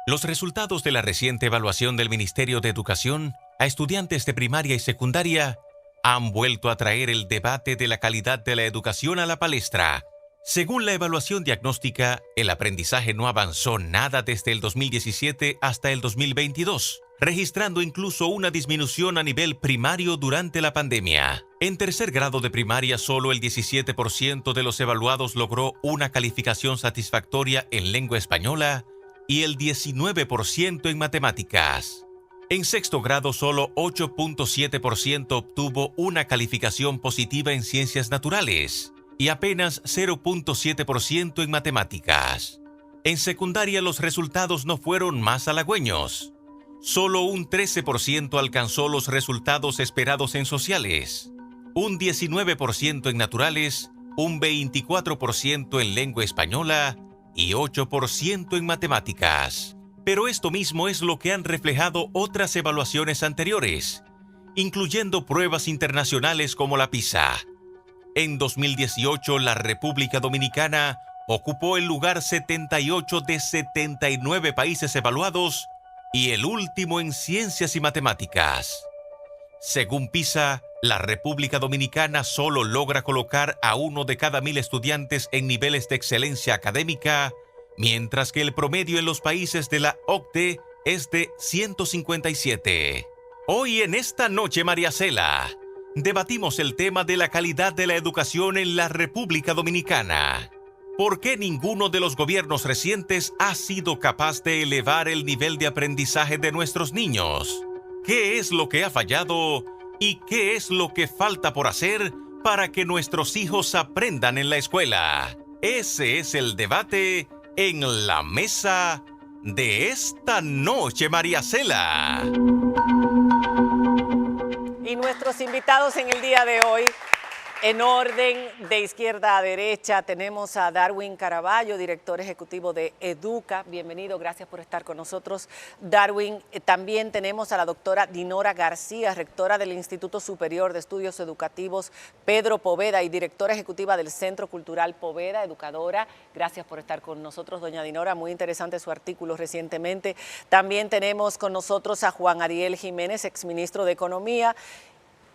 Los resultados de la reciente evaluación del Ministerio de Educación a estudiantes de primaria y secundaria han vuelto a traer el debate de la calidad de la educación a la palestra. Según la evaluación diagnóstica, el aprendizaje no avanzó nada desde el 2017 hasta el 2022, registrando incluso una disminución a nivel primario durante la pandemia. En tercer grado de primaria, solo el 17% de los evaluados logró una calificación satisfactoria en lengua española y el 19% en matemáticas. En sexto grado, solo 8.7% obtuvo una calificación positiva en ciencias naturales y apenas 0.7% en matemáticas. En secundaria, los resultados no fueron más halagüeños. Solo un 13% alcanzó los resultados esperados en sociales, un 19% en naturales, un 24% en lengua española y 8% en matemáticas. Pero esto mismo es lo que han reflejado otras evaluaciones anteriores, incluyendo pruebas internacionales como la PISA. En 2018, la República Dominicana ocupó el lugar 78 de 79 países evaluados y el último en ciencias y matemáticas. Según PISA, la República Dominicana solo logra colocar a 1 de cada 1000 estudiantes en niveles de excelencia académica, mientras que el promedio en los países de la OCDE es de 157. Hoy en esta noche, María Cela, debatimos el tema de la calidad de la educación en la República Dominicana. ¿Por qué ninguno de los gobiernos recientes ha sido capaz de elevar el nivel de aprendizaje de nuestros niños? ¿Qué es lo que ha fallado y qué es lo que falta por hacer para que nuestros hijos aprendan en la escuela? Ese es el debate en la mesa de esta noche, María Cela. Y nuestros invitados en el día de hoy, en orden de izquierda a derecha, tenemos a Darwin Caraballo, director ejecutivo de Educa. Bienvenido, gracias por estar con nosotros, Darwin. También tenemos a la doctora Dinora García, rectora del Instituto Superior de Estudios Educativos Pedro Poveda y directora ejecutiva del Centro Cultural Poveda, educadora. Gracias por estar con nosotros, doña Dinora. Muy interesante su artículo recientemente. También tenemos con nosotros a Juan Ariel Jiménez, exministro de Economía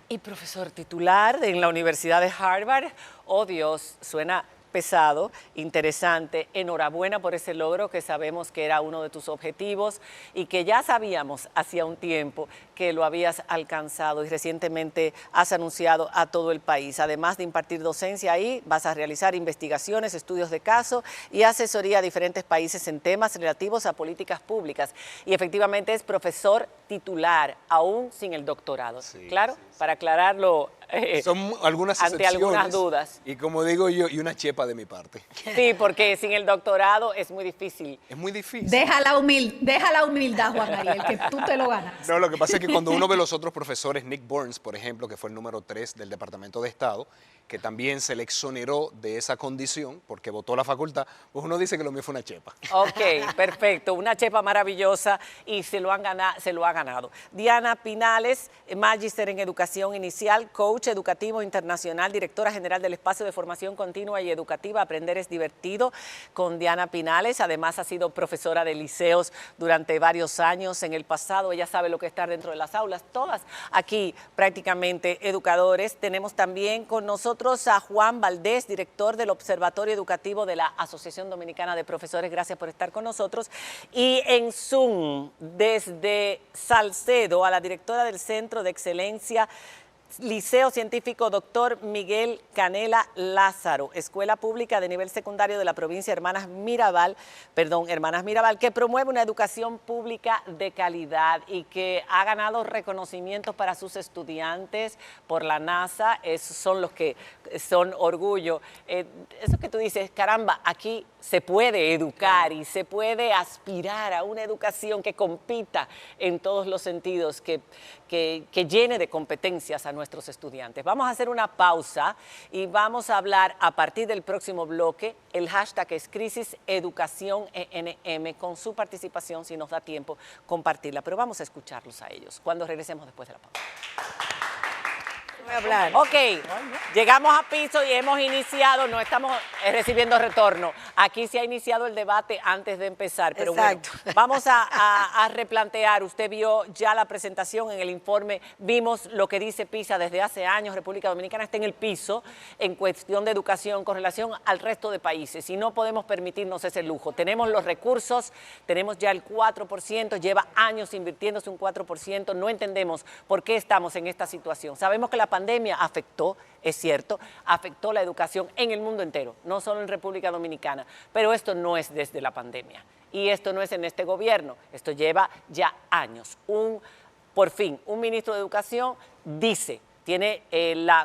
y profesor titular en la Universidad de Harvard. Oh Dios, suena pesado, interesante. Enhorabuena por ese logro que sabemos que era uno de tus objetivos y que ya sabíamos hacía un tiempo que lo habías alcanzado y recientemente has anunciado a todo el país. Además de impartir docencia ahí, vas a realizar investigaciones, estudios de caso y asesoría a diferentes países en temas relativos a políticas públicas. Y efectivamente es profesor titular, aún sin el doctorado. Sí, claro, sí, sí. Para aclararlo son algunas ante algunas dudas. Y como digo yo, y una chepa de mi parte. Sí, porque sin el doctorado es muy difícil. Es muy difícil. Deja la humildad, Juan Ariel, que tú te lo ganas. No, lo que pasa es que cuando uno ve los otros profesores, Nick Burns, por ejemplo, que fue el número 3 del Departamento de Estado, que también se le exoneró de esa condición porque votó la facultad, pues uno dice que lo mío fue una chepa. Ok, perfecto, una chepa maravillosa y se lo ha ganado. Diana Pinales, magíster en educación inicial, coach educativo internacional, directora general del Espacio de Formación Continua y Educativa Aprender es Divertido con Diana Pinales. Además ha sido profesora de liceos durante varios años en el pasado. Ella sabe lo que es estar dentro de las aulas, todas aquí prácticamente educadores. Tenemos también con nosotros a Juan Valdés, director del Observatorio Educativo de la Asociación Dominicana de Profesores. Gracias por estar con nosotros. Y en Zoom, desde Salcedo, a la directora del Centro de Excelencia Liceo Científico Dr. Miguel Canela Lázaro, escuela pública de nivel secundario de la provincia Hermanas Mirabal, que promueve una educación pública de calidad y que ha ganado reconocimientos para sus estudiantes por la NASA. Esos son los que son orgullo. Eso que tú dices, caramba, aquí se puede educar y se puede aspirar a una educación que compita en todos los sentidos, que llene de competencias a nuestros estudiantes. Vamos a hacer una pausa y vamos a hablar a partir del próximo bloque. El hashtag es Crisis Educación ENM, con su participación, si nos da tiempo, compartirla. Pero vamos a escucharlos a ellos cuando regresemos después de la pausa. Voy a hablar. Ok, llegamos a piso y hemos iniciado, no estamos recibiendo retorno. Aquí se ha iniciado el debate antes de empezar, pero Exacto. bueno, vamos a replantear. Usted vio ya la presentación en el informe, vimos lo que dice PISA desde hace años. República Dominicana está en el piso en cuestión de educación con relación al resto de países y no podemos permitirnos ese lujo. Tenemos los recursos, tenemos ya el 4%, lleva años invirtiéndose un 4%, no entendemos por qué estamos en esta situación. Sabemos que la pandemia afectó, es cierto, afectó la educación en el mundo entero, no solo en República Dominicana, pero esto no es desde la pandemia y esto no es en este gobierno, esto lleva ya años. Por fin, un ministro de Educación tiene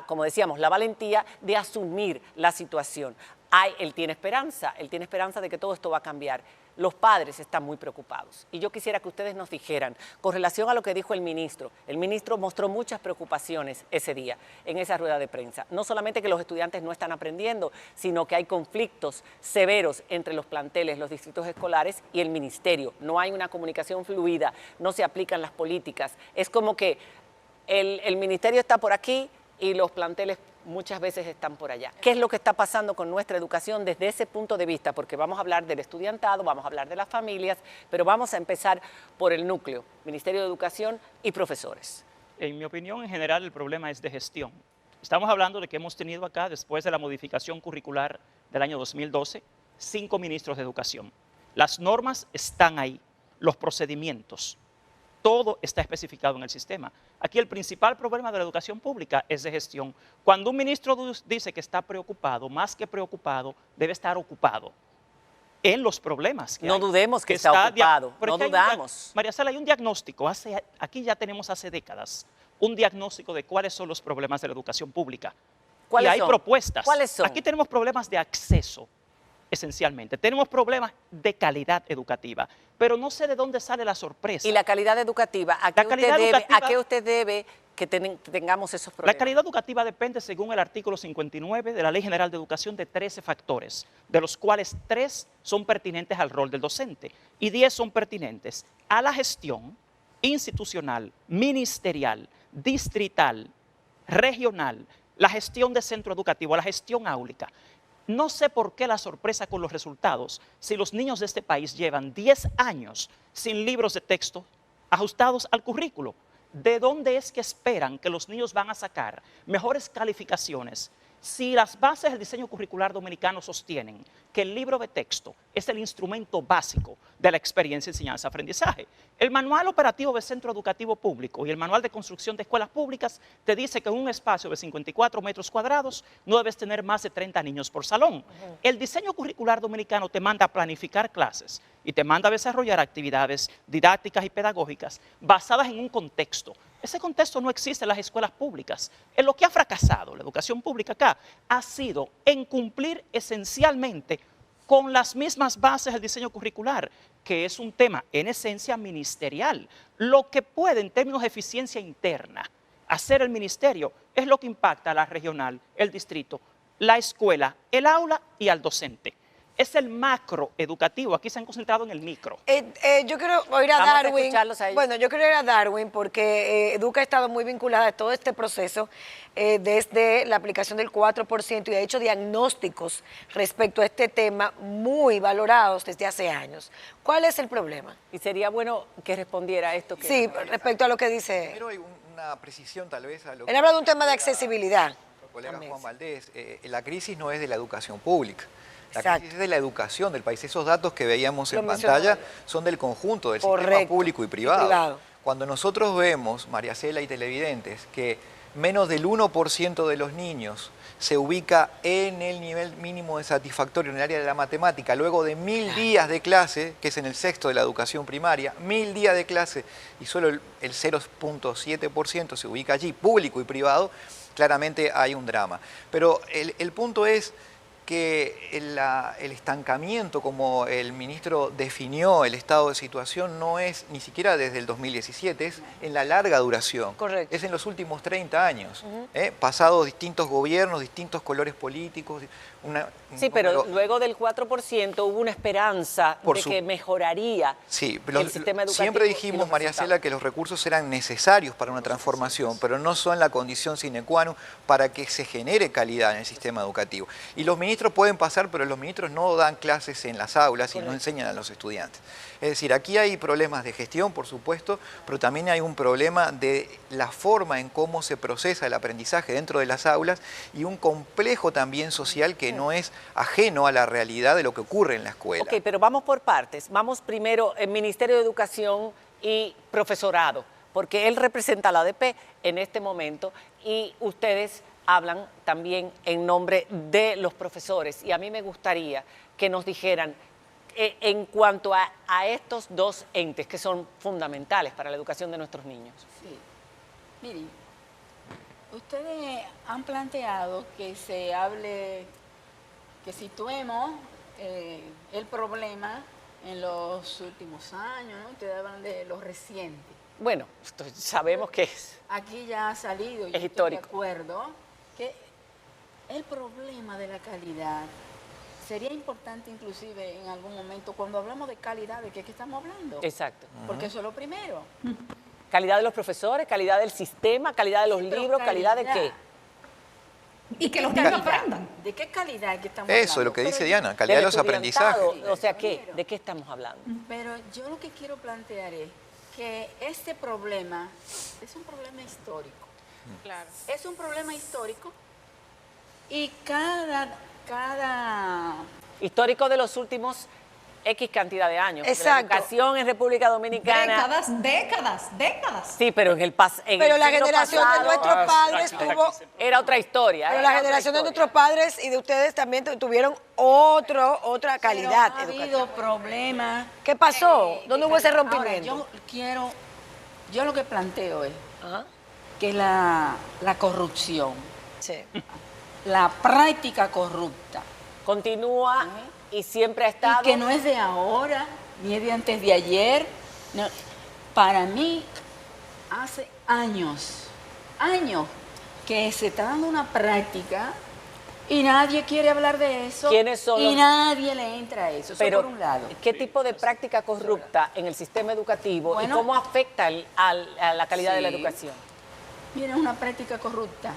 como decíamos, la valentía de asumir la situación. Él tiene esperanza de que todo esto va a cambiar. Los padres están muy preocupados y yo quisiera que ustedes nos dijeran con relación a lo que dijo el ministro. El ministro mostró muchas preocupaciones ese día en esa rueda de prensa. No solamente que los estudiantes no están aprendiendo, sino que hay conflictos severos entre los planteles, los distritos escolares y el ministerio. No hay una comunicación fluida, no se aplican las políticas. Es como que el ministerio está por aquí y los planteles muchas veces están por allá. ¿Qué es lo que está pasando con nuestra educación desde ese punto de vista? Porque vamos a hablar del estudiantado, vamos a hablar de las familias, pero vamos a empezar por el núcleo, Ministerio de Educación y profesores. En mi opinión, en general, el problema es de gestión. Estamos hablando de que hemos tenido acá, después de la modificación curricular del año 2012, 5 ministros de educación. Las normas están ahí, los procedimientos, todo está especificado en el sistema. Aquí el principal problema de la educación pública es de gestión. Cuando un ministro dice que está preocupado, más que preocupado, debe estar ocupado en los problemas que no hay. Dudemos que está ocupado, no dudamos. María Cela, hay un diagnóstico, aquí ya tenemos hace décadas, un diagnóstico de cuáles son los problemas de la educación pública. Y hay propuestas. ¿Cuáles son? Aquí tenemos problemas de acceso, esencialmente. Tenemos problemas de calidad educativa, pero no sé de dónde sale la sorpresa. ¿Y la calidad educativa? ¿A qué usted debe que tengamos esos problemas? La calidad educativa depende, según el artículo 59 de la Ley General de Educación, de 13 factores, de los cuales 3 son pertinentes al rol del docente y 10 son pertinentes a la gestión institucional, ministerial, distrital, regional, la gestión de centro educativo, la gestión áulica. No sé por qué la sorpresa con los resultados, si los niños de este país llevan 10 años sin libros de texto ajustados al currículo. ¿De dónde es que esperan que los niños van a sacar mejores calificaciones si las bases del diseño curricular dominicano sostienen que el libro de texto es el instrumento básico de la experiencia enseñanza-aprendizaje? El manual operativo de centro educativo público y el manual de construcción de escuelas públicas te dice que en un espacio de 54 metros cuadrados no debes tener más de 30 niños por salón. El diseño curricular dominicano te manda a planificar clases y te manda a desarrollar actividades didácticas y pedagógicas basadas en un contexto. Ese contexto no existe en las escuelas públicas. En lo que ha fracasado la educación pública acá ha sido en cumplir esencialmente con las mismas bases del diseño curricular, que es un tema en esencia ministerial. Lo que puede en términos de eficiencia interna hacer el ministerio es lo que impacta a la regional, el distrito, la escuela, el aula y al docente. Es el macro educativo, aquí se han concentrado en el micro. Yo quiero oír a Vamos a Darwin. escucharlos a ellos. Bueno, yo quiero ir a Darwin porque Educa ha estado muy vinculada a todo este proceso desde la aplicación del 4% y ha hecho diagnósticos respecto a este tema muy valorados desde hace años. ¿Cuál es el problema? Y sería bueno que respondiera a esto. Sí, respecto a lo que dice. Primero hay una precisión tal vez a lo que... Él habla de un tema de accesibilidad. El colega Juan Valdés, la crisis no es de la educación pública. La Exacto. crisis es de la educación del país. Esos datos que veíamos Lo en pantalla mencionó. son del conjunto del Correcto. sistema público y privado. Y Cuando nosotros vemos, María Cela y televidentes, que menos del 1% de los niños se ubica en el nivel mínimo de satisfactorio en el área de la matemática, luego de 1000 días de clase, que es en el sexto de la educación primaria, 1000 días de clase y solo el 0.7% se ubica allí, público y privado, claramente hay un drama. Pero el punto es, que el estancamiento, como el ministro definió el estado de situación, no es ni siquiera desde el 2017, es en la larga duración. Correcto. Es en los últimos 30 años, pasados distintos gobiernos, distintos colores políticos. Sí, pero luego del 4% hubo una esperanza de que mejoraría el sistema educativo. Siempre dijimos, María Cela, que los recursos eran necesarios para una transformación, pero no son la condición sine qua non para que se genere calidad en el sistema educativo. Y los ministros pueden pasar, pero los ministros no dan clases en las aulas y no enseñan a los estudiantes. Es decir, aquí hay problemas de gestión, por supuesto, pero también hay un problema de la forma en cómo se procesa el aprendizaje dentro de las aulas y un complejo también social que no es ajeno a la realidad de lo que ocurre en la escuela. Ok, pero vamos por partes. Vamos primero el Ministerio de Educación y Profesorado, porque él representa a la ADP en este momento y ustedes hablan también en nombre de los profesores. Y a mí me gustaría que nos dijeran en cuanto a estos dos entes que son fundamentales para la educación de nuestros niños. Sí. Miren, ustedes han planteado que se hable, que situemos el problema en los últimos años, ¿no? Ustedes hablan de lo reciente. Bueno, sabemos que aquí ya ha salido, es histórico. Estoy de acuerdo que el problema de la calidad sería importante inclusive en algún momento cuando hablamos de calidad, ¿de qué estamos hablando? Exacto. Porque eso es lo primero. Calidad de los profesores, calidad del sistema, calidad de los libros, calidad de qué. Y que los niños aprendan. ¿De qué calidad que estamos hablando? Eso es lo que dice Diana, calidad de los aprendizajes. O sea, ¿de qué estamos hablando? Pero yo lo que quiero plantear es que este problema es un problema histórico. Claro. Es un problema histórico y cada histórico de los últimos X cantidad de años. Exacto. La educación en República Dominicana. Décadas. Sí, pero en el pasado. Pero la generación de nuestros padres tuvo... Era otra historia. Pero la generación de nuestros padres y de ustedes también tuvieron otra calidad ha educativa. habido problemas. ¿Qué pasó? ¿Dónde hubo ese Ahora, rompimiento? yo lo que planteo es que la corrupción, Sí. la práctica corrupta, continúa y siempre ha estado. y que no es de ahora, ni es de antes de ayer. No, para mí, hace años que se está dando una práctica y nadie quiere hablar de eso. ¿Quiénes son y los- nadie le entra a eso. Eso Pero, por un lado. ¿qué tipo de práctica corrupta en el sistema educativo Bueno, y cómo afecta a la calidad de la sí. educación? Mira, es una práctica corrupta.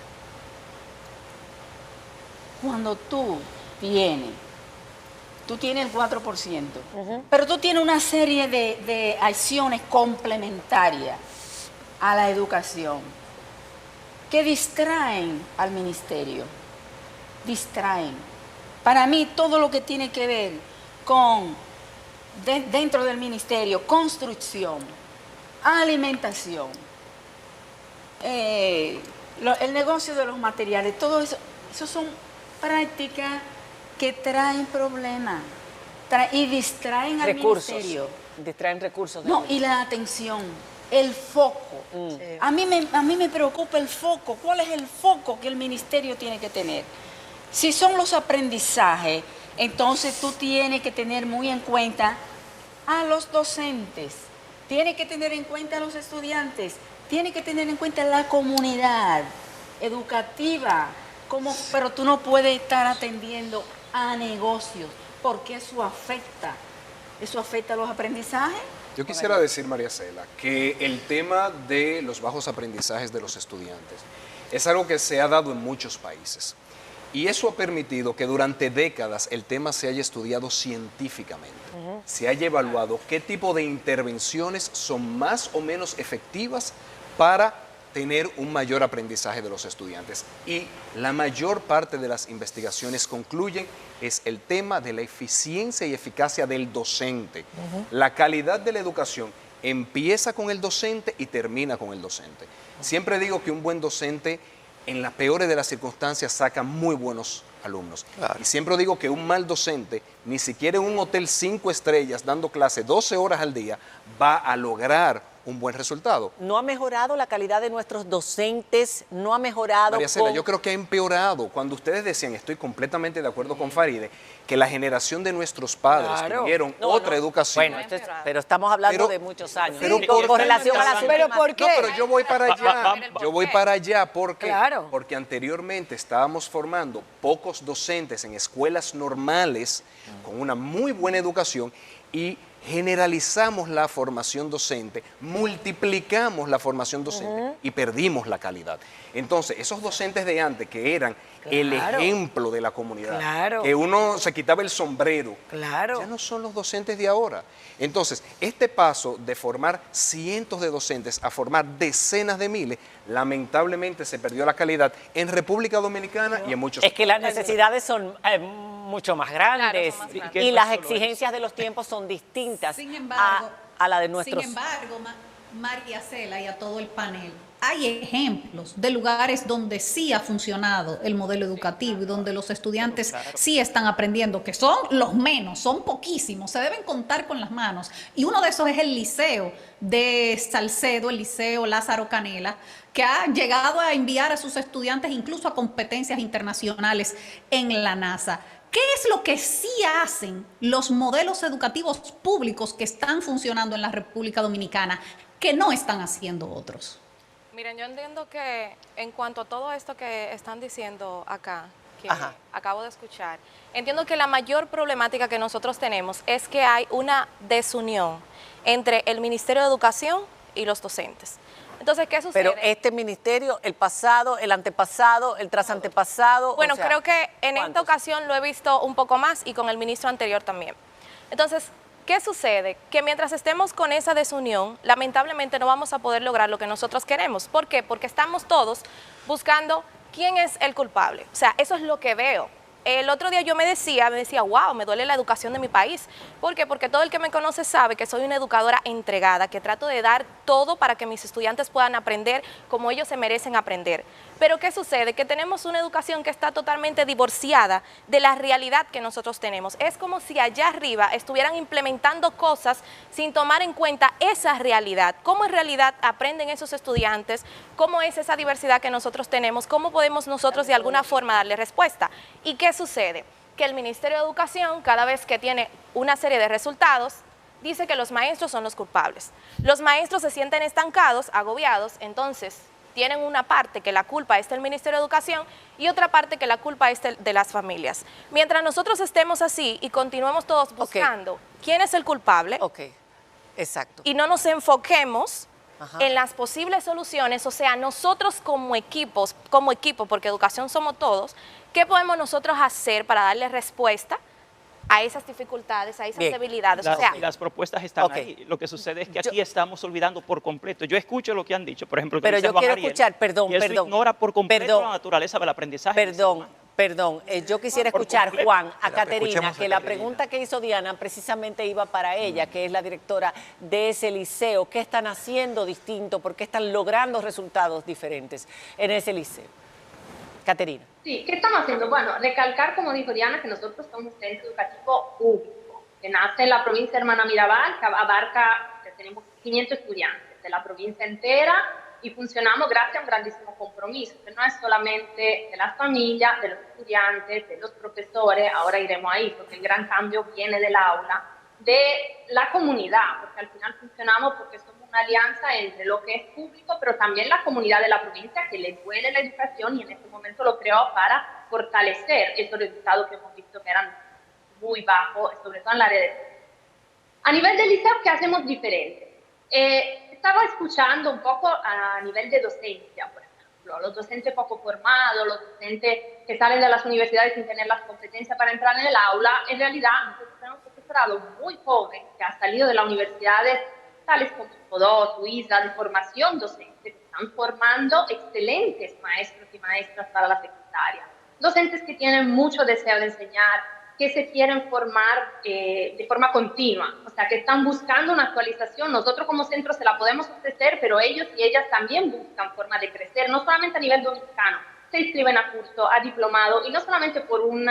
Cuando tú tienes el 4%, pero tú tienes una serie de acciones complementarias a la educación que distraen al ministerio, distraen. Para mí, todo lo que tiene que ver con, dentro del ministerio, construcción, alimentación, el negocio de los materiales, todo eso, son prácticas que traen problemas y distraen al ministerio. Distraen recursos. No, y la atención, el foco. A mí me preocupa el foco. ¿Cuál es el foco que el ministerio tiene que tener? Si son los aprendizajes, entonces tú tienes que tener muy en cuenta a los docentes, tienes que tener en cuenta a los estudiantes, tienes que tener en cuenta la comunidad educativa, pero tú no puedes estar atendiendo a negocios, porque eso afecta a los aprendizajes. Yo quisiera decir, María Cela, que el tema de los bajos aprendizajes de los estudiantes es algo que se ha dado en muchos países. Y eso ha permitido que durante décadas el tema se haya estudiado científicamente. Se haya evaluado qué tipo de intervenciones son más o menos efectivas para tener un mayor aprendizaje de los estudiantes. Y la mayor parte de las investigaciones concluyen es el tema de la eficiencia y eficacia del docente. La calidad de la educación empieza con el docente y termina con el docente. Siempre digo que un buen docente, en las peores de las circunstancias, saca muy buenos alumnos. Claro. Y siempre digo que un mal docente, ni siquiera en un hotel 5 estrellas dando clase 12 horas al día, va a lograr un buen resultado. ¿No ha mejorado la calidad de nuestros docentes? ¿No ha mejorado? María Cela, yo creo que ha empeorado. Cuando ustedes decían, estoy completamente de acuerdo con Faride, que la generación de nuestros padres tuvieron otra educación. Bueno, pero estamos hablando de muchos años. Pero con relación a las ¿Pero últimas- por qué? No, pero yo voy para allá. Yo voy para allá. ¿Por qué? Claro. Porque anteriormente estábamos formando pocos docentes en escuelas normales con una muy buena educación y generalizamos la formación docente, multiplicamos la formación docente y perdimos la calidad. Entonces, esos docentes de antes que eran el ejemplo de la comunidad, que uno se quitaba el sombrero, ya no son los docentes de ahora. Entonces, este paso de formar cientos de docentes a formar decenas de miles, lamentablemente se perdió la calidad en República Dominicana y en muchos Es que las necesidades son mucho más grandes, son más grandes. ¿Y y qué las no solo exigencias de los tiempos son distintas Sin embargo, a la de nuestros. Sin embargo, María Cela y a todo el panel, hay ejemplos de lugares donde sí ha funcionado el modelo educativo y donde los estudiantes sí están aprendiendo, que son los menos, son poquísimos, se deben contar con las manos. Y uno de esos es el liceo de Salcedo, el liceo Lázaro Canela, que ha llegado a enviar a sus estudiantes incluso a competencias internacionales en la NASA. ¿Qué es lo que sí hacen los modelos educativos públicos que están funcionando en la República Dominicana que no están haciendo otros? Miren, yo entiendo que en cuanto a todo esto que están diciendo acá, que acabo de escuchar, entiendo que la mayor problemática que nosotros tenemos es que hay una desunión entre el Ministerio de Educación y los docentes. Entonces, ¿qué sucede? Pero este ministerio, el pasado, el antepasado, el trasantepasado. Bueno, o sea, creo que en esta ¿cuántos? ocasión lo he visto un poco más y con el ministro anterior también. Entonces, ¿qué sucede? Que mientras estemos con esa desunión, lamentablemente no vamos a poder lograr lo que nosotros queremos. ¿Por qué? Porque estamos todos buscando quién es el culpable. O sea, eso es lo que veo. El otro día yo me decía, wow, me duele la educación de mi país. ¿Por qué? Porque todo el que me conoce sabe que soy una educadora entregada, que trato de dar todo para que mis estudiantes puedan aprender como ellos se merecen aprender. Pero ¿qué sucede? Que tenemos una educación que está totalmente divorciada de la realidad que nosotros tenemos. Es como si allá arriba estuvieran implementando cosas sin tomar en cuenta esa realidad. ¿Cómo en realidad aprenden esos estudiantes? ¿Cómo es esa diversidad que nosotros tenemos? ¿Cómo podemos nosotros de alguna forma darle respuesta? ¿Y qué sucede? Que el Ministerio de Educación, cada vez que tiene una serie de resultados, dice que los maestros son los culpables. Los maestros se sienten estancados, agobiados, entonces tienen una parte que la culpa es del Ministerio de Educación y otra parte que la culpa es de las familias. Mientras nosotros estemos así y continuemos todos buscando quién es el culpable, exacto, y no nos enfoquemos en las posibles soluciones, o sea, nosotros como equipo, porque educación somos todos, ¿qué podemos nosotros hacer para darle respuesta a esas dificultades, a esas debilidades? Las propuestas están ahí. Lo que sucede es que aquí estamos olvidando por completo. Yo escucho lo que han dicho, por ejemplo, que pero dice yo Juan quiero Ariel, escuchar, y eso ignora por completo la naturaleza del aprendizaje. Perdón, yo quisiera Por escuchar, completo. Juan, a Caterina, escuchemos a que la Caterina. pregunta que hizo Diana precisamente iba para ella, que es la directora de ese liceo. ¿Qué están haciendo distinto? ¿Por qué están logrando resultados diferentes en ese liceo? Caterina. Sí, ¿qué estamos haciendo? Bueno, recalcar, como dijo Diana, que nosotros somos un centro educativo público, que nace en la provincia de Hermana Mirabal, que abarca, que tenemos 500 estudiantes de la provincia entera, y funcionamos gracias a un grandísimo compromiso, que no es solamente de las familias, de los estudiantes, de los profesores, ahora iremos ahí, porque el gran cambio viene del aula, de la comunidad, porque al final funcionamos porque somos una alianza entre lo que es público, pero también la comunidad de la provincia que le duele la educación y en este momento lo creó para fortalecer esos resultados que hemos visto que eran muy bajos, sobre todo en la área de... A nivel del liceo, ¿qué hacemos diferente? Estaba escuchando un poco a nivel de docencia, por ejemplo, los docentes poco formados, los docentes que salen de las universidades sin tener las competencias para entrar en el aula. En realidad, nosotros tenemos un profesorado muy joven que ha salido de las universidades tales como Codó, Suiza, de formación docente, que están formando excelentes maestros y maestras para la secundaria. Docentes que tienen mucho deseo de enseñar, que se quieren formar de forma continua, o sea, que están buscando una actualización. Nosotros como centro se la podemos ofrecer, pero ellos y ellas también buscan forma de crecer, no solamente a nivel dominicano, se inscriben a curso, a diplomado, y no solamente por un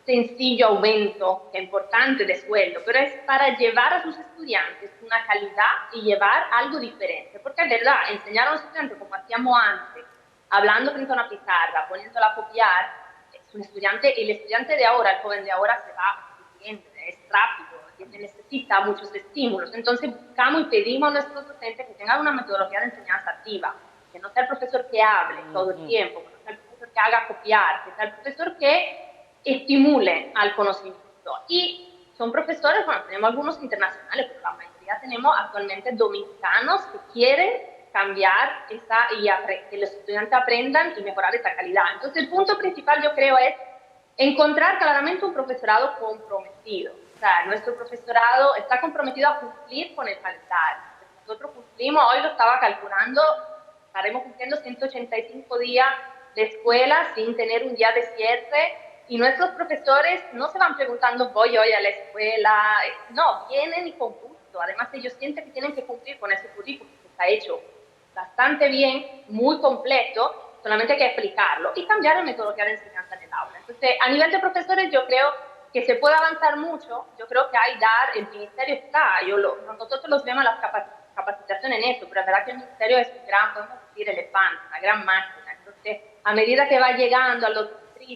sencillo aumento importante de sueldo, pero es para llevar a sus estudiantes una calidad y llevar algo diferente. Porque es verdad, enseñar a un estudiante como hacíamos antes, hablando frente a una pizarra, poniéndola a copiar, es un estudiante, el estudiante de ahora, el joven de ahora se va, es rápido, necesita muchos estímulos. Entonces buscamos y pedimos a nuestros docentes que tengan una metodología de enseñanza activa, que no sea el profesor que hable todo el tiempo, que no sea el profesor que haga copiar, que sea el profesor que estimule al conocimiento. Y son profesores, bueno, tenemos algunos internacionales, pero la mayoría tenemos actualmente dominicanos que quieren cambiar esa y que los estudiantes aprendan y mejorar esa calidad. Entonces, el punto principal, yo creo, es encontrar claramente un profesorado comprometido. O sea, nuestro profesorado está comprometido a cumplir con el calendario. Nosotros cumplimos, hoy lo estaba calculando, estaremos cumpliendo 185 días de escuela sin tener un día de cierre. Y nuestros profesores no se van preguntando, voy hoy a la escuela, no, vienen y con gusto. Además, ellos sienten que tienen que cumplir con ese currículum que está hecho bastante bien, muy completo, solamente hay que explicarlo y cambiar la metodología de enseñanza en el aula. Entonces, a nivel de profesores, yo creo que se puede avanzar mucho. Yo creo que hay el ministerio está, nosotros los vemos las capacitaciones en eso, pero la verdad que el ministerio es un gran, podemos decir, elefante, una gran máquina. Entonces, a medida que va llegando a los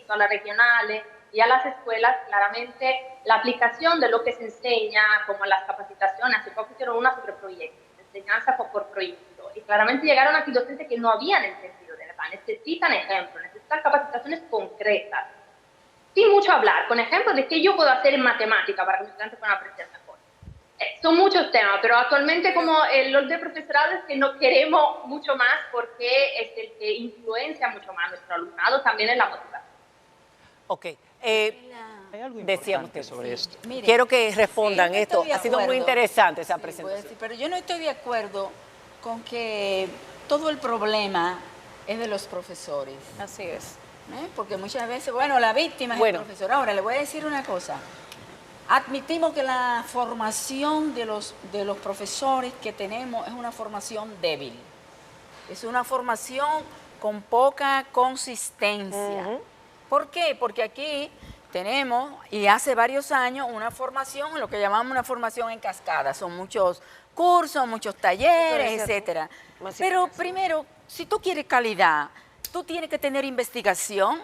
a las regionales y a las escuelas, claramente la aplicación de lo que se enseña, como las capacitaciones, hace poco hicieron una sobre proyectos, enseñanza por proyecto, y claramente llegaron aquí docentes que no habían entendido de verdad, necesitan ejemplos, necesitan capacitaciones concretas, sin mucho hablar, con ejemplos de qué yo puedo hacer en matemática para que los estudiantes puedan aprender mejor. Son muchos temas, pero actualmente como los de profesorado es que no queremos mucho más porque es el que influencia mucho más a nuestro alumnado, también en la motivación. Ok, Hay algo decíamos importante sobre esto. Mire, quiero que respondan sí, yo esto. estoy de Ha sido muy acuerdo. interesante esa Sí, presentación. puedo decir, pero yo no estoy de acuerdo con que todo el problema es de los profesores. Así es. Porque muchas veces, bueno, la víctima es el profesor. Ahora, le voy a decir una cosa. Admitimos que la formación de los profesores que tenemos es una formación débil. Es una formación con poca consistencia. ¿Por qué? Porque aquí tenemos, y hace varios años, una formación, lo que llamamos una formación en cascada. Son muchos cursos, muchos talleres, etcétera. Pero primero, si tú quieres calidad, tú tienes que tener investigación.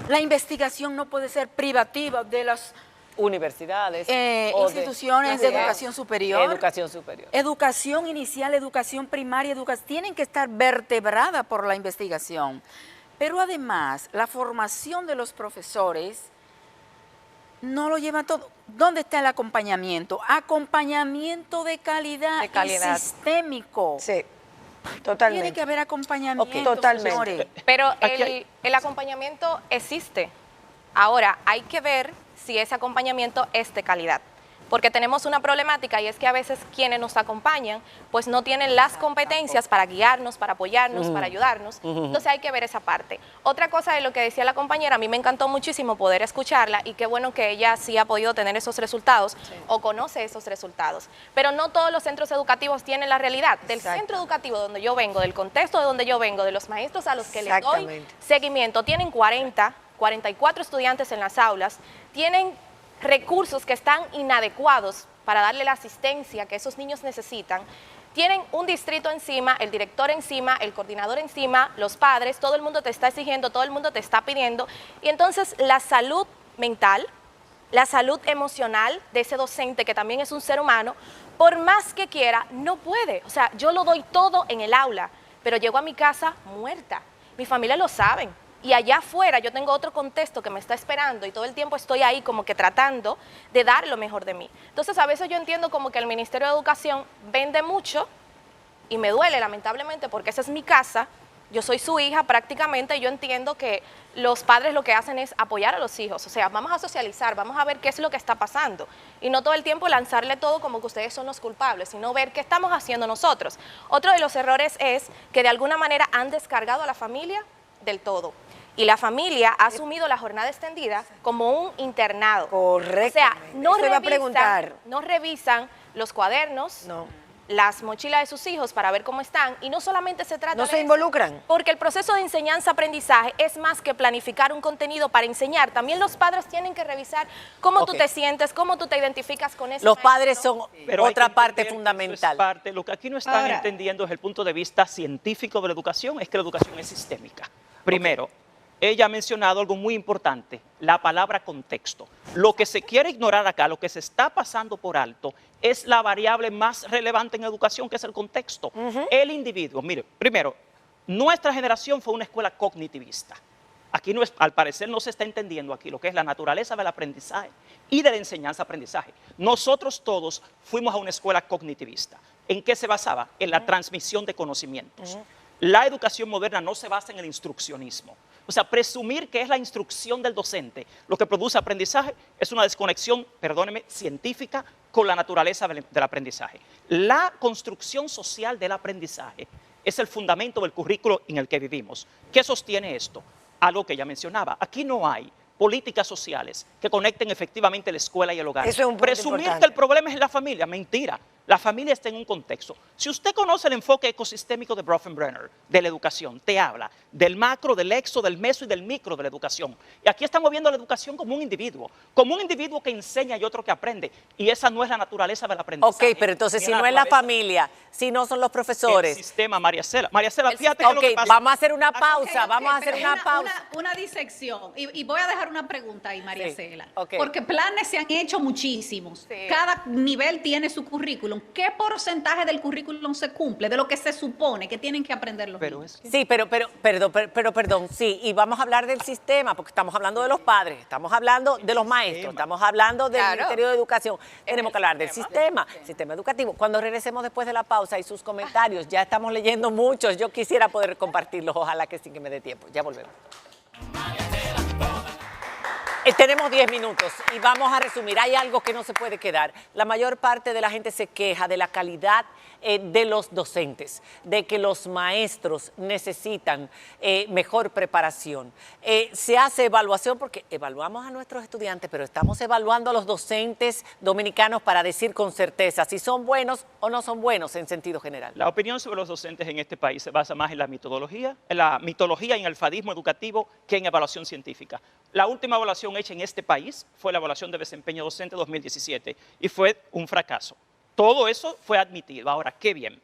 La investigación no puede ser privativa de las universidades, instituciones de educación superior. Educación superior. Educación inicial, educación primaria, tienen que estar vertebradas por la investigación. Pero además, la formación de los profesores no lo lleva todo. ¿Dónde está el acompañamiento? Acompañamiento de calidad, y sistémico. Sí, totalmente. Tiene que haber acompañamiento, totalmente. señores. Pero el acompañamiento existe. Ahora, hay que ver si ese acompañamiento es de calidad. Porque tenemos una problemática y es que a veces quienes nos acompañan pues no tienen las competencias para guiarnos, para apoyarnos, para ayudarnos. Entonces hay que ver esa parte. Otra cosa de lo que decía la compañera, a mí me encantó muchísimo poder escucharla y qué bueno que ella sí ha podido tener esos resultados o conoce esos resultados. Pero no todos los centros educativos tienen la realidad. Del centro educativo donde yo vengo, del contexto de donde yo vengo, de los maestros a los que les doy seguimiento, tienen 44 estudiantes en las aulas, tienen recursos que están inadecuados para darle la asistencia que esos niños necesitan, tienen un distrito encima, el director encima, el coordinador encima, los padres, todo el mundo te está exigiendo, todo el mundo te está pidiendo, y entonces la salud mental, la salud emocional de ese docente que también es un ser humano, por más que quiera, no puede. O sea, yo lo doy todo en el aula, pero llego a mi casa muerta. Mi familia lo saben. Y allá afuera yo tengo otro contexto que me está esperando y todo el tiempo estoy ahí como que tratando de dar lo mejor de mí. Entonces a veces yo entiendo como que el Ministerio de Educación vende mucho y me duele lamentablemente porque esa es mi casa, yo soy su hija prácticamente y yo entiendo que los padres lo que hacen es apoyar a los hijos, o sea, vamos a socializar, vamos a ver qué es lo que está pasando y no todo el tiempo lanzarle todo como que ustedes son los culpables, sino ver qué estamos haciendo nosotros. Otro de los errores es que de alguna manera han descargado a la familia del todo. Y la familia ha asumido la jornada extendida como un internado. Correcto. O sea, no revisan los cuadernos, las mochilas de sus hijos para ver cómo están, y no solamente se trata ¿No de se eso, involucran? porque el proceso de enseñanza-aprendizaje es más que planificar un contenido para enseñar. También los padres tienen que revisar cómo tú te sientes, cómo tú te identificas con eso. Los padres son Pero hay otra que parte entender que fundamental. eso es parte. Lo que aquí no están Ahora- entendiendo desde el punto de vista científico de la educación es que la educación es sistémica. Primero, ella ha mencionado algo muy importante, la palabra contexto. Lo que se quiere ignorar acá, lo que se está pasando por alto, es la variable más relevante en educación, que es el contexto. El individuo, mire, primero, nuestra generación fue una escuela cognitivista. Aquí no es, al parecer no se está entendiendo aquí lo que es la naturaleza del aprendizaje y de la enseñanza-aprendizaje. Nosotros todos fuimos a una escuela cognitivista. ¿En qué se basaba? En la transmisión de conocimientos. La educación moderna no se basa en el instruccionismo. O sea, presumir que es la instrucción del docente lo que produce aprendizaje es una desconexión, perdóneme, científica con la naturaleza del aprendizaje. La construcción social del aprendizaje es el fundamento del currículo en el que vivimos. ¿Qué sostiene esto? Algo que ya mencionaba. Aquí no hay políticas sociales que conecten efectivamente la escuela y el hogar. Eso es un punto Presumir importante. que el problema es la familia, mentira. La familia está en un contexto. Si usted conoce el enfoque ecosistémico de Bronfenbrenner, de la educación, te habla del macro, del exo, del meso y del micro de la educación. Y aquí estamos viendo la educación como un individuo que enseña y otro que aprende. Y esa no es la naturaleza del aprendizaje. Ok, pero entonces Ni si la no es la naturaleza familia, si no son los del profesores. sistema, María Cela. María Cela, fíjate que Ok, lo que pasa. vamos a hacer una pausa, Ok, vamos a hacer pero una pausa. Una disección. Y voy a dejar una pregunta ahí, María Sí, Cela. ok. Porque planes se han hecho muchísimos. Sí. Cada nivel tiene su currículum. ¿Qué porcentaje del currículum se cumple de lo que se supone que tienen que aprender los Pero niños? es que Sí, perdón, sí, y vamos a hablar del sistema, porque estamos hablando de los padres, estamos hablando de los maestros, estamos hablando del Claro. Ministerio de Educación, tenemos que hablar del sistema. sistema educativo. Cuando regresemos después de la pausa y sus comentarios, ya estamos leyendo muchos, yo quisiera poder compartirlos, ojalá que sí que me dé tiempo, ya volvemos. Tenemos 10 minutos y vamos a resumir. Hay algo que no se puede quedar. La mayor parte de la gente se queja de la calidad de los docentes, de que los maestros necesitan mejor preparación. Se hace evaluación porque evaluamos a nuestros estudiantes, pero estamos evaluando a los docentes dominicanos para decir con certeza si son buenos o no son buenos en sentido general. La opinión sobre los docentes en este país se basa más en la mitología y en el fadismo educativo que en evaluación científica. La última evaluación hecha en este país fue la evaluación de desempeño docente 2017 y fue un fracaso. Todo eso fue admitido. Ahora, qué bien.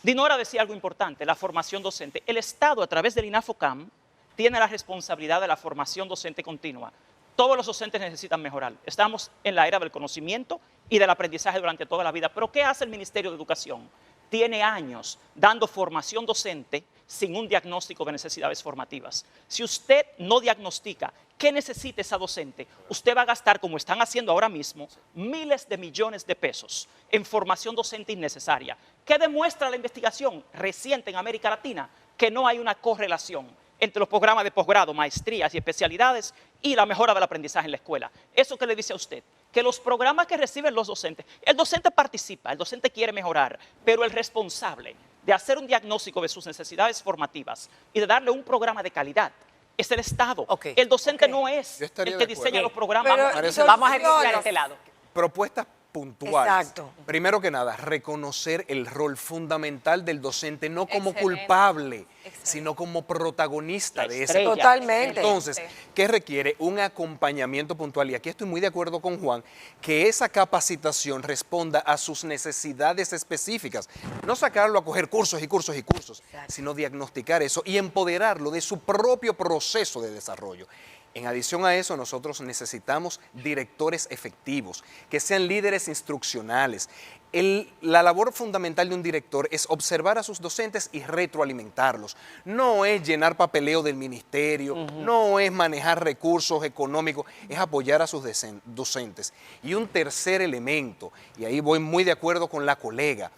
Dinora decía algo importante, la formación docente. El Estado, a través del INAFOCAM, tiene la responsabilidad de la formación docente continua. Todos los docentes necesitan mejorar. Estamos en la era del conocimiento y del aprendizaje durante toda la vida. Pero ¿qué hace el Ministerio de Educación? Tiene años dando formación docente sin un diagnóstico de necesidades formativas. Si usted no diagnostica qué necesita esa docente, usted va a gastar, como están haciendo ahora mismo, miles de millones de pesos en formación docente innecesaria. ¿Qué demuestra la investigación reciente en América Latina? Que no hay una correlación entre los programas de posgrado, maestrías y especialidades y la mejora del aprendizaje en la escuela. ¿Eso qué le dice a usted? Que los programas que reciben los docentes, el docente participa, el docente quiere mejorar, pero el responsable de hacer un diagnóstico de sus necesidades formativas y de darle un programa de calidad es el Estado. Ok. El docente no es Yo estaría el que de acuerdo. diseña los programas. Pero- Vamos a soluciones. explicar este lado. Propuestas puntuales. Exacto. Primero que nada, reconocer el rol fundamental del docente, no como Excelente. culpable, Excelente. sino como protagonista La de ese estrella. Totalmente. Entonces, ¿qué requiere? Un acompañamiento puntual. Y aquí estoy muy de acuerdo con Juan, que esa capacitación responda a sus necesidades específicas. No sacarlo a coger cursos y cursos y cursos, sino diagnosticar eso y empoderarlo de su propio proceso de desarrollo. En adición a eso, nosotros necesitamos directores efectivos, que sean líderes instruccionales. La labor fundamental de un director es observar a sus docentes y retroalimentarlos. No es llenar papeleo del ministerio, no es manejar recursos económicos, es apoyar a sus docentes. Y un tercer elemento, y ahí voy muy de acuerdo con la colega,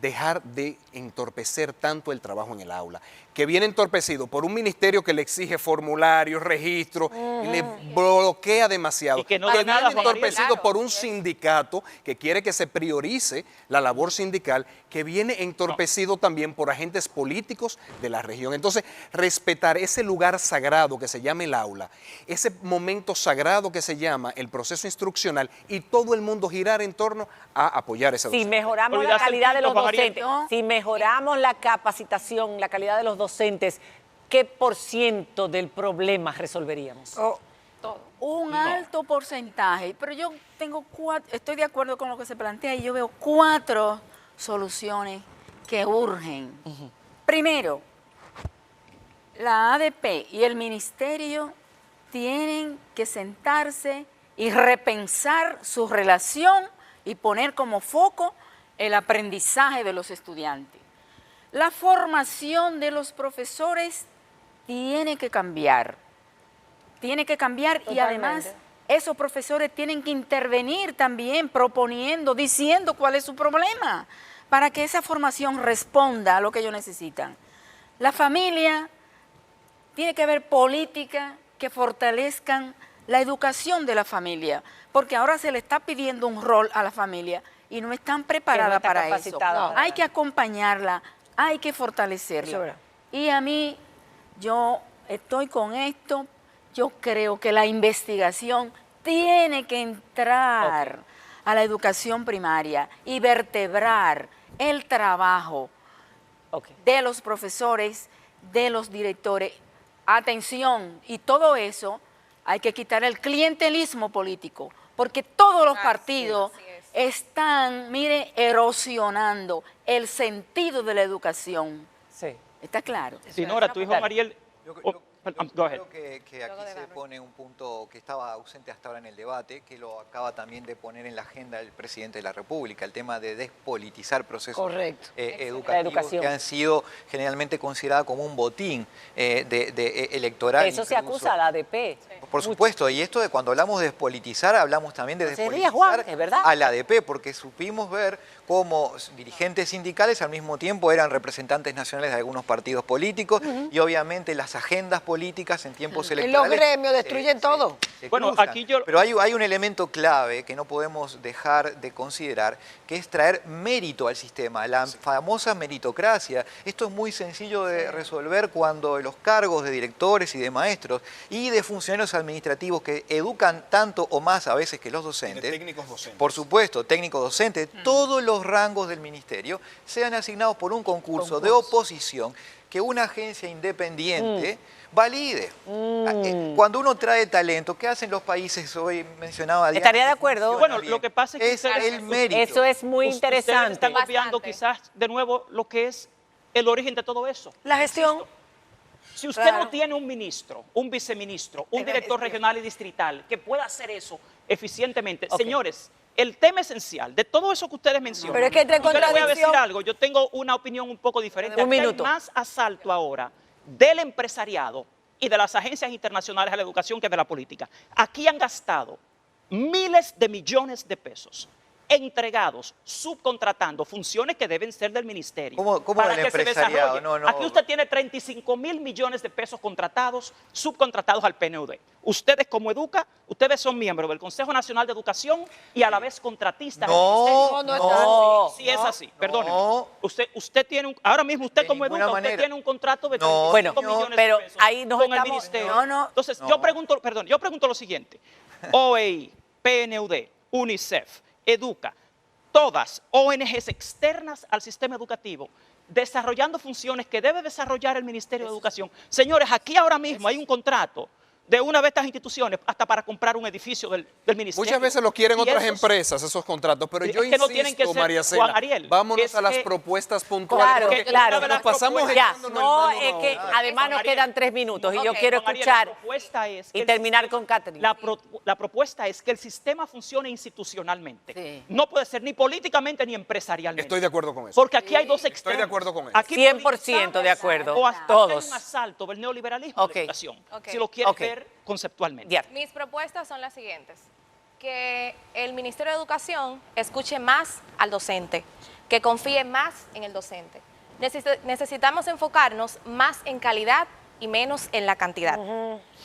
dejar de entorpecer tanto el trabajo en el aula. que viene entorpecido por un ministerio que le exige formularios, registros, y le bloquea demasiado. Y que no que da nada, viene Juan Gabriel. entorpecido por un sindicato que quiere que se priorice la labor sindical, que viene entorpecido también por agentes políticos de la región. Entonces, respetar ese lugar sagrado que se llama el aula, ese momento sagrado que se llama el proceso instruccional, y todo el mundo girar en torno a apoyar esa Si docencia. mejoramos la Olvidaste el calidad de los punto, Juan Gabriel. docentes, si mejoramos la capacitación, la calidad de los docentes, ¿qué % del problema resolveríamos? Un alto porcentaje, pero yo tengo estoy de acuerdo con lo que se plantea y yo veo 4 soluciones que urgen. Primero, la ADP y el ministerio tienen que sentarse y repensar su relación y poner como foco el aprendizaje de los estudiantes. La formación de los profesores tiene que cambiar. Tiene que cambiar y además esos profesores tienen que intervenir también proponiendo, diciendo cuál es su problema para que esa formación responda a lo que ellos necesitan. La familia, tiene que haber políticas que fortalezcan la educación de la familia, porque ahora se le está pidiendo un rol a la familia y no están preparadas para eso. Hay que acompañarla, hay que fortalecerla. Y a mí, yo estoy con esto, yo creo que la investigación tiene que entrar a la educación primaria y vertebrar el trabajo de los profesores, de los directores. Atención, y todo eso hay que quitar el clientelismo político, porque todos los partidos están, mire, erosionando el sentido de la educación. Sí. ¿Está claro? Sinora, tu hijo Mariel... Yo creo que aquí se pone un punto que estaba ausente hasta ahora en el debate, que lo acaba también de poner en la agenda el presidente de la República, el tema de despolitizar procesos educativos que han sido generalmente considerados como un botín electoral. Eso se acusa a la ADP. Por supuesto, y esto de cuando hablamos de despolitizar, hablamos también de despolitizar Juan, ¿es verdad? a la ADP, porque supimos ver cómo dirigentes sindicales al mismo tiempo eran representantes nacionales de algunos partidos políticos y obviamente las agendas políticas en tiempos electorales. Los gremios destruyen todo. Bueno, aquí yo... Pero hay un elemento clave que no podemos dejar de considerar, que es traer mérito al sistema, la famosa meritocracia. Esto es muy sencillo de resolver cuando los cargos de directores y de maestros y de funcionarios administrativos que educan tanto o más a veces que los docentes, técnicos docentes. por supuesto, técnicos docentes, todos los rangos del ministerio sean asignados por un concurso de oposición que una agencia independiente valide. Cuando uno trae talento, ¿qué hacen los países? Hoy mencionaba Diana. Estaría de acuerdo. Bueno, lo que pasa es que el mérito. Eso es muy interesante. Ustedes están obviando quizás de nuevo lo que es el origen de todo eso. La gestión. Si usted no tiene un ministro, un viceministro, un director regional y distrital que pueda hacer eso eficientemente, señores, el tema esencial de todo eso que ustedes mencionan. Pero es que entre yo le voy a decir contradicción. algo, yo tengo una opinión un poco diferente. Un minuto. Hay más asalto ahora del empresariado y de las agencias internacionales a la educación que de la política. Aquí han gastado miles de millones de pesos entregados, subcontratando funciones que deben ser del ministerio. ¿Cómo para del que se empresariado? desarrolle. Aquí usted tiene 35.000 millones de pesos contratados, subcontratados al PNUD. Ustedes como Educa, ustedes son miembros del Consejo Nacional de Educación y a la vez contratistas. Sí, es así, perdóneme. Usted tiene ahora mismo usted como Educa, usted tiene un contrato de 35 millones de pesos ahí nos con el estamos... ministerio. Entonces, yo pregunto lo siguiente. OEI, PNUD, UNICEF, Educa, todas ONGs externas al sistema educativo, desarrollando funciones que debe desarrollar el Ministerio de Educación. Señores, aquí ahora mismo hay un contrato de una de estas instituciones hasta para comprar un edificio del ministerio. Muchas veces lo quieren otras empresas, esos contratos, pero yo que no tienen que insisto, ser, María Cela, Juan Ariel, vámonos a las propuestas puntuales. porque nos pasamos que además nos quedan 3 minutos y yo quiero escuchar y terminar con Catherine. La propuesta es que el sistema funcione institucionalmente. No puede ser ni políticamente ni empresarialmente. Estoy de acuerdo con eso. Porque aquí hay dos extremos. Estoy de acuerdo con eso. Aquí 100% de acuerdo. o hasta Todos. hay un asalto del neoliberalismo de la educación. Si lo quieres ver conceptualmente. Mis propuestas son las siguientes. Que el Ministerio de Educación escuche más al docente, que confíe más en el docente. Necesitamos enfocarnos más en calidad y menos en la cantidad.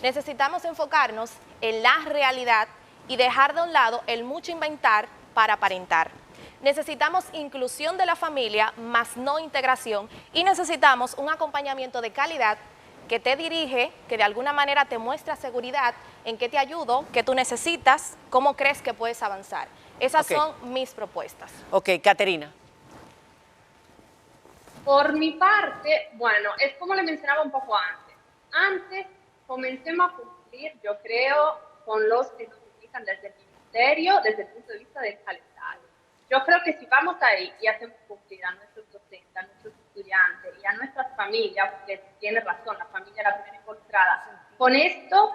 Necesitamos enfocarnos en la realidad y dejar de un lado el mucho inventar para aparentar. Necesitamos inclusión de la familia, más no integración, y necesitamos un acompañamiento de calidad que te dirige, que de alguna manera te muestra seguridad en qué te ayudo, qué tú necesitas, cómo crees que puedes avanzar. Esas son mis propuestas. Ok, Caterina. Por mi parte, bueno, es como le mencionaba un poco antes. Antes comencemos a cumplir, yo creo, con los que nos indican desde el Ministerio, desde el punto de vista del calendario. Yo creo que si vamos ahí y hacemos cumplir a nuestros docentes, a nuestros estudiantes y a nuestras familias, porque tiene razón, la familia es la primera involucrada, con esto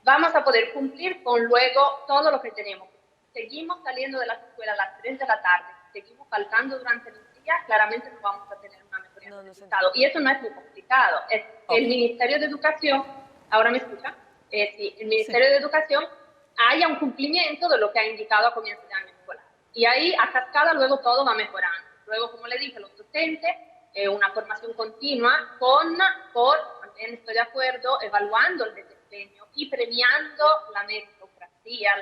vamos a poder cumplir con luego todo lo que tenemos. Seguimos saliendo de las escuelas a las 3 de la tarde, seguimos faltando durante el día, claramente no vamos a tener una mejoría de resultado. Y eso no es muy complicado. Es el Ministerio de Educación, ¿ahora me escucha? Sí, el Ministerio de Educación haya un cumplimiento de lo que ha indicado a comienzo de año escolar. Y ahí, a cascada, luego todo va mejorando. Luego, como le dije, los docentes, una formación continua también estoy de acuerdo, evaluando el desempeño y premiando la meritocracia,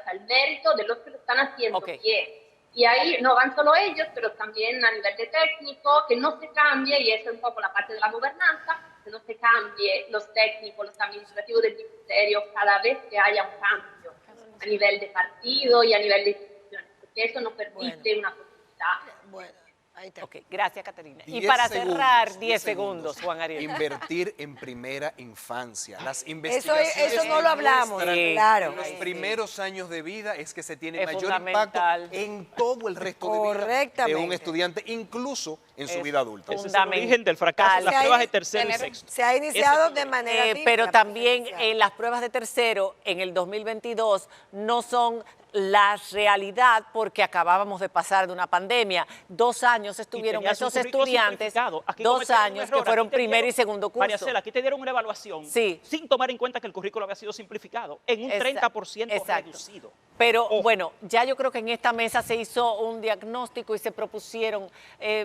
o sea, el mérito de los que lo están haciendo bien. Y ahí no van solo ellos, pero también a nivel de técnico, que no se cambie, y eso es un poco la parte de la gobernanza, que no se cambie los técnicos, los administrativos del ministerio cada vez que haya un cambio a nivel de partido y a nivel de instituciones, porque eso no permite una continuidad. Bueno, ahí está. Ok, gracias, Caterina. Y para cerrar, 10 segundos, Juan Ariel. Invertir en primera infancia. Las investigaciones Eso no lo hablamos, claro. En los primeros años de vida es que se tiene Es mayor fundamental. impacto en todo el resto de vida de un estudiante, incluso en su vida adulta. Ese es el origen del fracaso en las pruebas de tercero y sexto. Se ha iniciado de manera pero también las pruebas de tercero en el 2022 no son la realidad porque acabábamos de pasar de una pandemia. 2 años estuvieron esos estudiantes, 2 años que fueron primer y segundo curso. María Cela, aquí te dieron una evaluación sin tomar en cuenta que el currículo había sido simplificado en un 30% reducido. Pero bueno, ya yo creo que en esta mesa se hizo un diagnóstico y se propusieron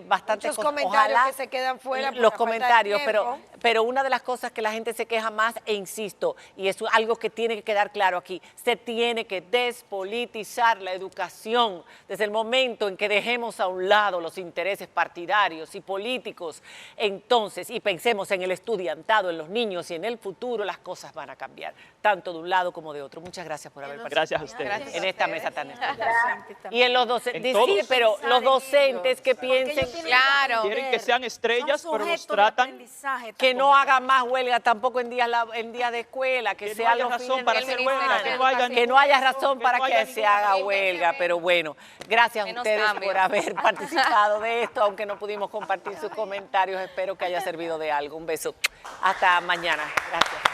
bastantes muchos comentarios ojalá, que se quedan fuera. los comentarios, pero una de las cosas que la gente se queja más, e insisto, y es algo que tiene que quedar claro aquí, se tiene que despolitizar la educación desde el momento en que dejemos a un lado los intereses partidarios y políticos, entonces, y pensemos en el estudiantado, en los niños y en el futuro, las cosas van a cambiar, tanto de un lado como de otro. Muchas gracias por haber participado. Gracias a ustedes. En esta mesa tan especial. Y en los docentes, sí, pero los docentes que piensen, claro, quieren que sean estrellas, pero los tratan que no hagan más huelga tampoco en días de escuela, que sea no haya razón para hacer huelga, que no haya razón para que se haga huelga, pero bueno, gracias a ustedes por haber participado de esto, aunque no pudimos compartir sus comentarios, espero que haya servido de algo. Un beso, hasta mañana, gracias.